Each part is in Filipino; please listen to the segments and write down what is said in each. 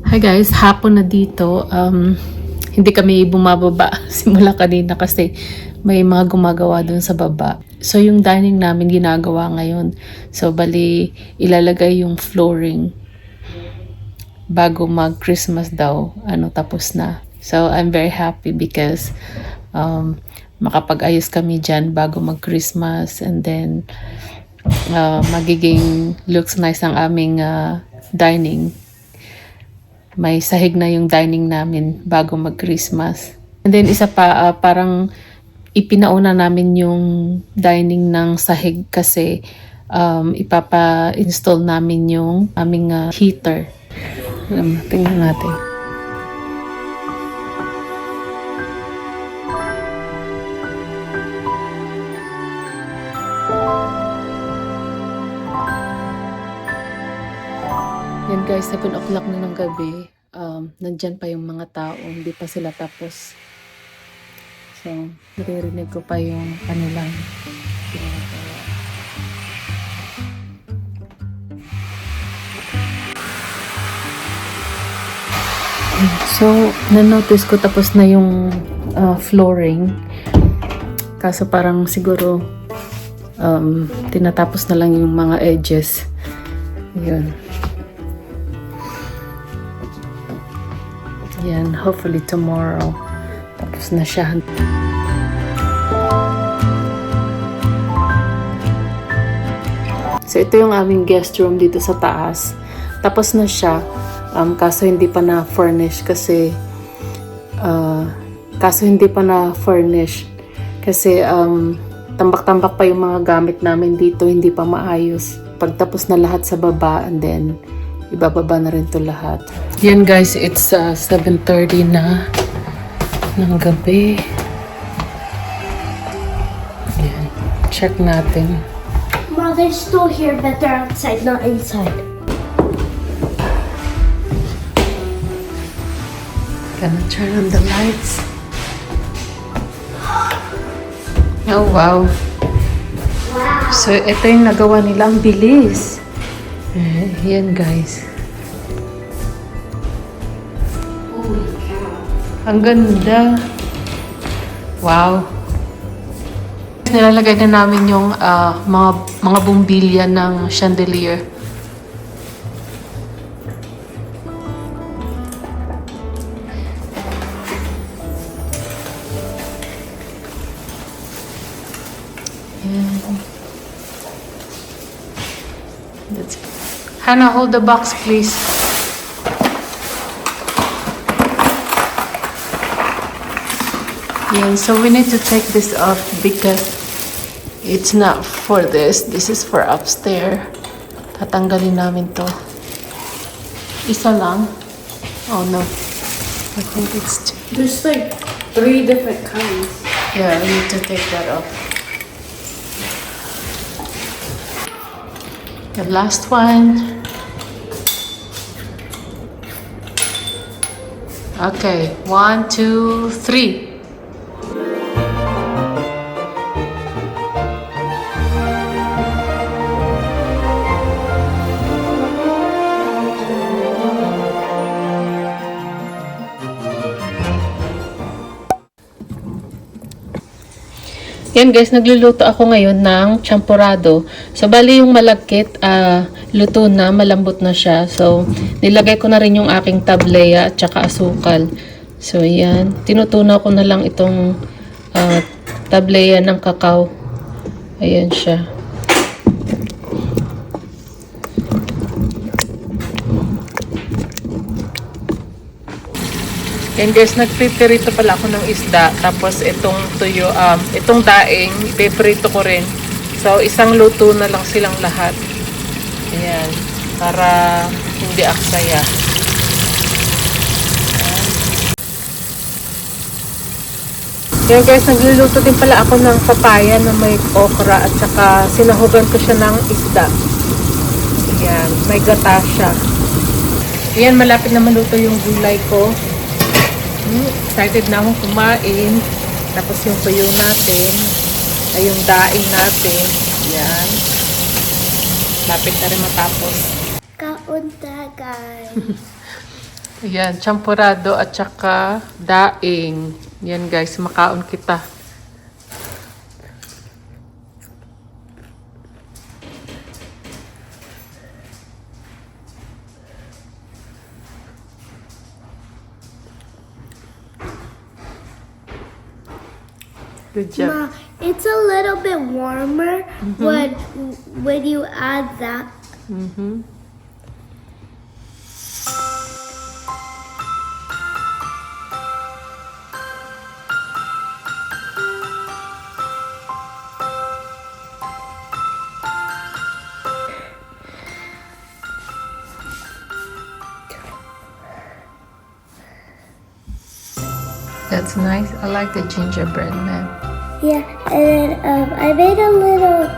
Hi guys, hapon na dito. Hindi kami bumababa simula kanina kasi may mga gumagawa doon sa baba. So yung dining namin ginagawa ngayon. So bali ilalagay yung flooring bago mag-Christmas daw. Tapos na. So I'm very happy because makapag-ayos kami dyan bago mag-Christmas, and then magiging looks nice ang aming dining. May sahig na yung dining namin bago mag-Christmas. And then isa pa, parang ipinauna namin yung dining ng sahig kasi ipapa-install namin yung aming heater. Tingnan natin. Yan guys, 7 o'clock na ng gabi. Nandyan pa yung mga tao, hindi pa sila tapos. So, naririnig ko pa yung kanilang ginagawa. So, na-notice ko tapos na yung flooring. Kaso parang siguro tinatapos na lang yung mga edges. Yun. Yan, hopefully tomorrow. Tapos na siya. So, ito yung aming guest room dito sa taas. Tapos na siya. Kaso hindi pa na-furnish kasi tambak-tambak pa yung mga gamit namin dito. Hindi pa maayos. Pagtapos na lahat sa baba, and then ibababa na rin to lahat. Yan guys, it's 7:30 na ng gabi. Yan. Check natin. Ma, they're still here, but they're outside, not inside. Gonna turn on the lights. Oh wow. Wow. So ito yung nagawa nila. Ang bilis. Yan guys. Holy cow. Ang ganda. Wow. Nilalagay na namin yung mga bumbilya ng chandelier. That's it. Hannah, hold the box, please. Yeah, so we need to take this off because it's not for this. This is for upstairs. Tatanggalin namin to. Isa lang. Oh no. I think it's two. There's like 3 different kinds. Yeah, we need to take that off. The last one. Okay, 1, 2, 3. Yan guys, nagluluto ako ngayon ng champurrado. So, bali yung malagkit, luto na, malambot na siya. So, nilagay ko na rin yung aking tableya at saka asukal. So, yan. Tinutunaw ko na lang itong tableya ng kakao. Ayan siya. And guys, nagpiprito pala ako ng isda. Tapos itong tuyo, itong daing, ipiprito ko rin. So, isang luto na lang silang lahat. Ayan. Para hindi aksaya. Ayan guys, nagluluto din pala ako ng papaya na may okra at saka sinahugan ko siya ng isda. Ayan. May gata siya. Ayan, malapit na maluto yung gulay ko. Excited na akong kumain. Tapos yung tuyo natin ay yung daing natin. Yan. Lapit na rin matapos. Kaunta, guys. Ayan, champurado at saka daing. Yan guys, makaon kita. Good job. Ma, it's a little bit warmer when you add that. Mm-hmm. That's nice. I like the gingerbread man. Yeah, and then I made a little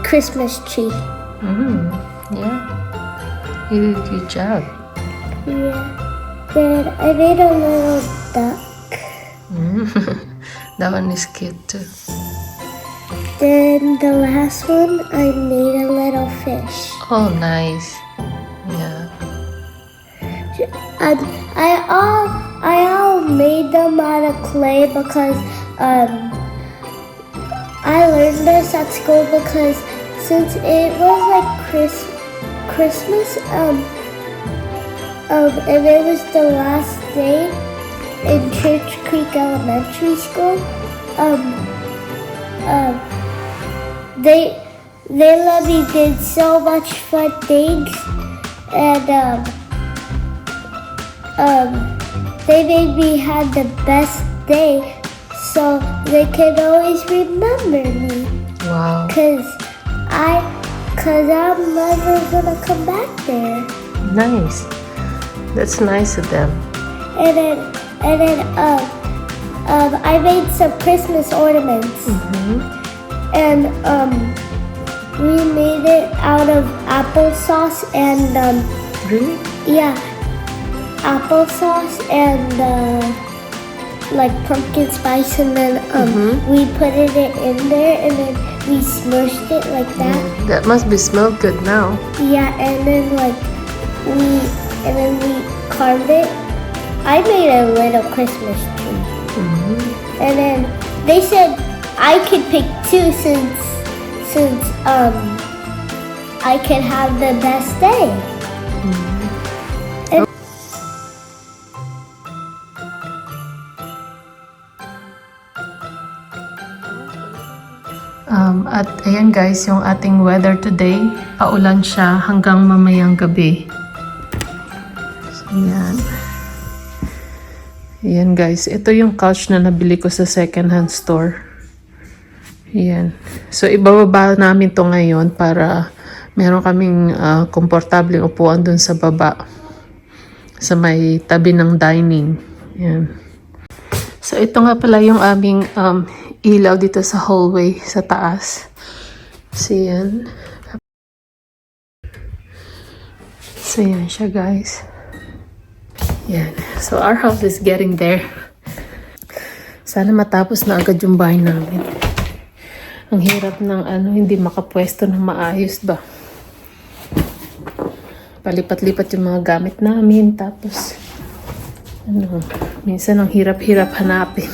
Christmas tree. Yeah. You did a good job. Yeah. Then I made a little duck. That one is cute too. Then the last one, I made a little fish. Oh, nice. Yeah. And I all made them out of clay because I learned this at school because since it was like Christmas and it was the last day in Church Creek Elementary School, they let me did so much fun things and they made me have the best day so they can always remember me. Wow. Cause I'm never gonna come back there. Nice. That's nice of them. And then I made some Christmas ornaments. And we made it out of applesauce and Really? yeah, applesauce and like pumpkin spice, and then we put it in there, and then we smushed it like that. That must be smell good now. Yeah, and then we carved it. I made a little Christmas tree, and then they said I could pick two since I can have the best day. At ayan guys, yung ating weather today, paulan siya hanggang mamayang gabi. So, yan. Ayan guys, ito yung couch na nabili ko sa second hand store. Ayan. So, ibababa namin to ngayon para meron kaming komportableng upuan dun sa baba. Sa may tabi ng dining. Ayan. So, ito nga pala yung aming ilaw dito sa hallway sa taas. So, yan. So, yan siya, guys. Yan. So, our house is getting there. Sana matapos na agad yung bahay namin. Ang hirap ng hindi makapwesto ng maayos ba. Palipat-lipat yung mga gamit namin. Tapos, minsan ang hirap-hirap hanapin.